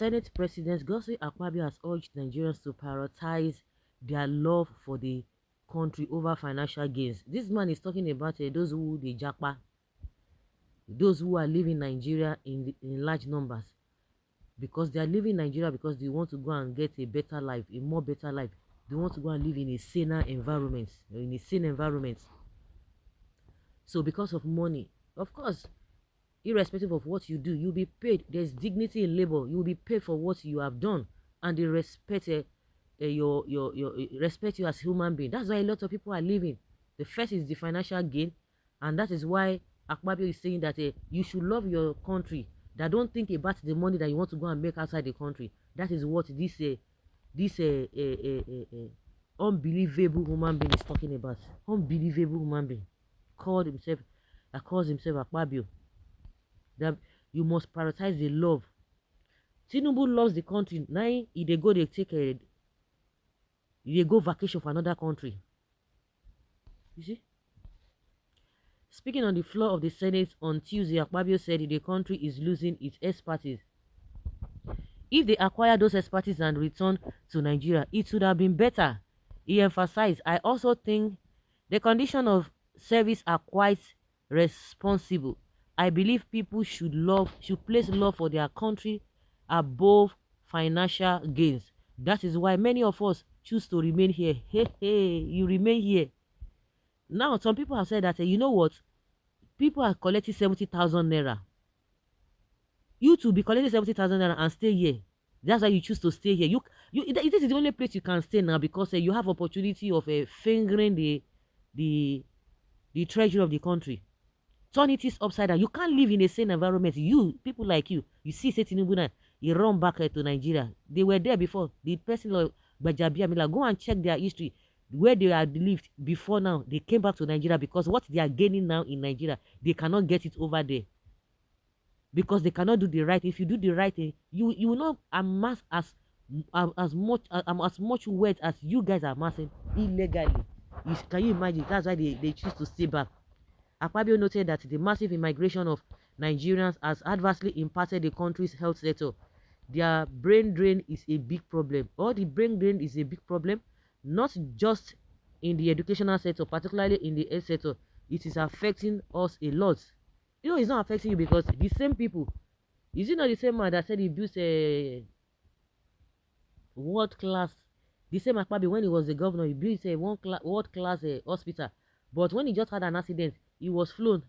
Senate President Godswill Akpabio has urged Nigerians to prioritize their love for the country over financial gains. This man is talking about those who the Japa, those who are living in Nigeria in large numbers, because they are living in Nigeria because they want to go and get a better life, a more better life. They want to go and live in a saner environment, in a sane environment. So because of money, of course, irrespective of what you do, you'll be paid. There's dignity in labor. You'll be paid for what you have done, and they respect your respect you as human being. That's why a lot of people are living. The first is the financial gain, and that is why Akpabio is saying that you should love your country. That don't think about the money that you want to go and make outside the country. That is what this unbelievable human being is talking about. Unbelievable human being calls himself Akpabio. That you must prioritize the love. Tinubu loves the country. Now they go vacation for another country. You see? Speaking on the floor of the Senate on Tuesday, Akpabio said the country is losing its expertise. If they acquire those expertise and return to Nigeria, it would have been better. He emphasized, I also think the condition of service are quite responsible. I believe people should place love for their country above financial gains. That is why many of us choose to remain here. Hey, you remain here. Now, some people have said that, you know what? People are collecting 70,000 naira. You to be collecting 70,000 naira and stay here. That's why you choose to stay here. This is the only place you can stay now because you have opportunity of fingering the treasure of the country. Turn it is upside down. You can't live in a sane environment. People like you see Tinubu now, you run back to Nigeria. They were there before. The person like Bajabia, go and check their history. Where they had lived before now, they came back to Nigeria because what they are gaining now in Nigeria, they cannot get it over there. Because they cannot do the right thing. If you do the right thing, you will not amass as much wealth as you guys are amassing illegally. Can you imagine? That's why they choose to stay back. Akpabio noted that the massive immigration of Nigerians has adversely impacted the country's health sector. Their brain drain is a big problem. The brain drain is a big problem, not just in the educational sector, particularly in the health sector. It is affecting us a lot. You know, it's not affecting you because the same people, is it not the same man that said he built a world class, the same Akpabio when he was the governor, he built a world class hospital, but when he just had an accident, he was flown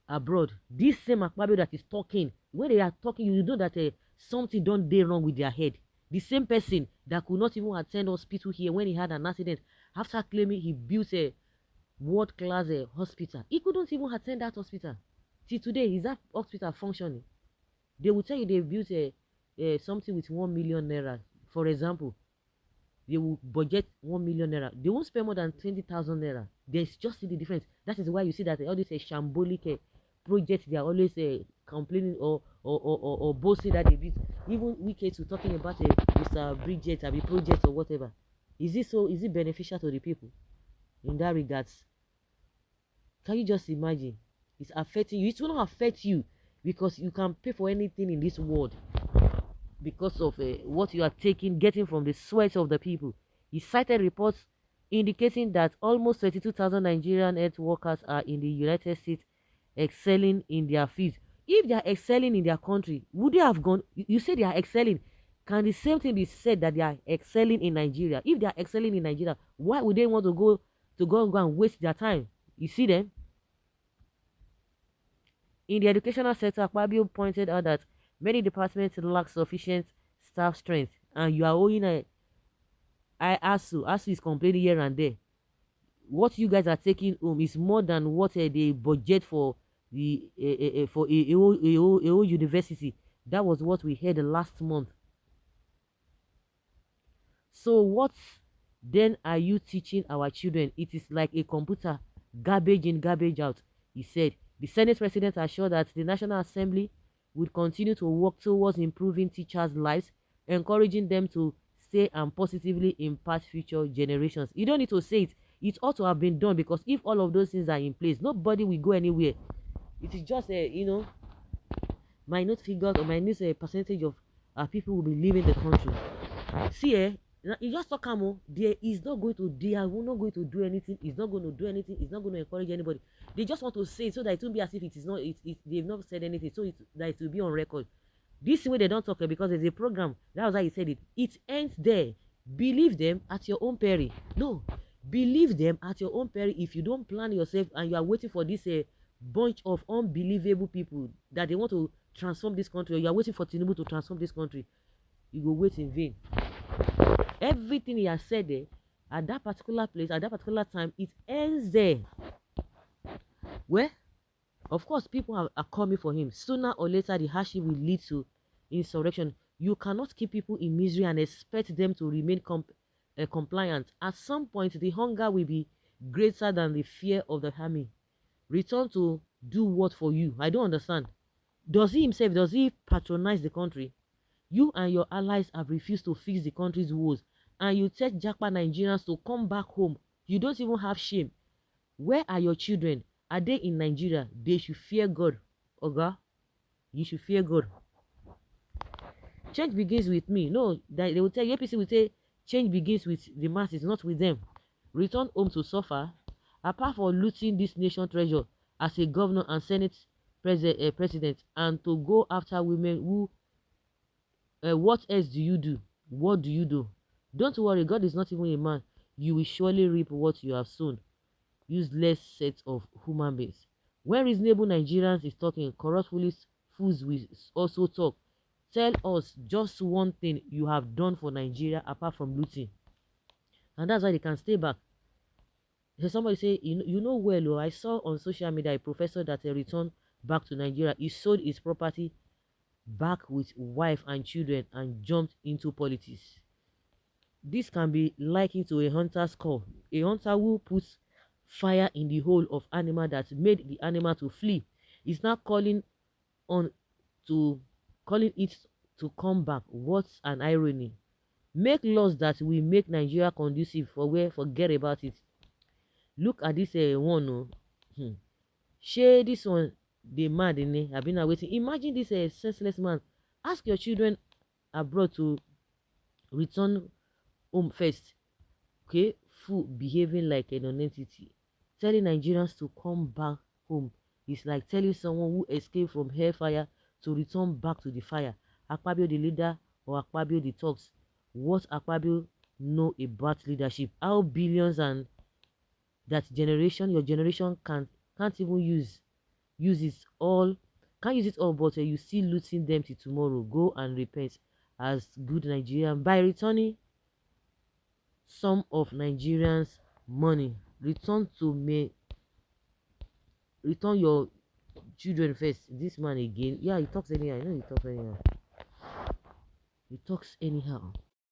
abroad. This same Akpabio that is talking, when they are talking, you know that something don't dey wrong with their head. The same person that could not even attend hospital here when he had an accident, after claiming he built a world-class hospital, he couldn't even attend that hospital. Till today, is that hospital functioning? They will tell you they built something with 1 million naira. For example, they will budget 1 million naira. They won't spend more than 20,000 naira. There's just the difference. That is why you see that all these shambolic projects, they are always complaining or boasting that they built. Even wicked to talking about Mr. Bridget, a project or whatever. Is it beneficial to the people in that regards? Can you just imagine? It's affecting you. It will not affect you because you can pay for anything in this world because of what you are getting from the sweat of the people. He cited reports indicating that almost 32,000 Nigerian health workers are in the United States excelling in their fields. If they are excelling in their country, would they have gone? You say they are excelling. Can the same thing be said that they are excelling in Nigeria? If they are excelling in Nigeria, why would they want to go and waste their time? You see them? In the educational sector, Akpabio pointed out that many departments lack sufficient staff strength, and you are owing ASU is complaining here and there. What you guys are taking home is more than what they budget for the for a whole university. That was what we heard last month. So what then are you teaching our children? It is like a computer, garbage in, garbage out, he said. The Senate President assured that the National Assembly would continue to work towards improving teachers' lives, encouraging them to stay and positively impact future generations. You don't need to say it. It ought to have been done, because if all of those things are in place, nobody will go anywhere. It is just a minute figure or minute percentage of our people will be leaving the country. See, you just talk am. There is not going to, they are not going to do anything. It's not going to do anything. It's not going to encourage anybody. They just want to say it so that it won't be as if it is not. They've not said anything, so that it will be on record. This way they don't talk because there's a program. That was how he said it. It ends there. Believe them at your own peril. No, believe them at your own peril. If you don't plan yourself and you are waiting for this bunch of unbelievable people that they want to transform this country, or you are waiting for Tinubu to transform this country, you go wait in vain. Everything he has said there at that particular place at that particular time, it ends there. Where, of course, people are coming for him. Sooner or later, the hardship will lead to insurrection. You cannot keep people in misery and expect them to remain compliant. At some point, the hunger will be greater than the fear of the army. Return to do what for you? I don't understand. Does he patronize the country? You and your allies have refused to fix the country's woes, and you tell Japa Nigerians to come back home. You don't even have shame. Where are your children? Are they in Nigeria? They should fear God. Oga, you should fear God. Change begins with me. No, they will tell you, APC will say, change begins with the masses, not with them. Return home to suffer. Apart from looting this nation treasure as a governor and Senate president, and to go after women who, what else do you do? What do you do? Don't worry, God is not even a man. You will surely reap what you have sown. Useless set of human beings. When reasonable Nigerians is talking, corrupt fools will also talk. Tell us just one thing you have done for Nigeria apart from looting. And that's why they can stay back. So somebody say, you know well, I saw on social media a professor that returned back to Nigeria. He sold his property back with wife and children and jumped into politics. This can be likened to a hunter's call. A hunter who puts fire in the hole of animal that made the animal to flee is now calling it to come back. What an irony. Make laws that will make Nigeria conducive for where, forget about it. Look at this one. Share this one. They mad in it. I've been waiting. Imagine this senseless man. Ask your children abroad to return home first. Okay, full behaving like a non-entity. Telling Nigerians to come back home is like telling someone who escaped from hellfire to return back to the fire. Akpabio the leader or Akpabio the talks. What Akpabio know about leadership? How billions and that generation, your generation can't even use it all. Can't use it all, but you still losing them till tomorrow. Go and repent as good Nigerian by returning some of Nigerians' money. Return your children first. This man again. Yeah, he talks anyhow. I know he talks anyhow. He talks anyhow.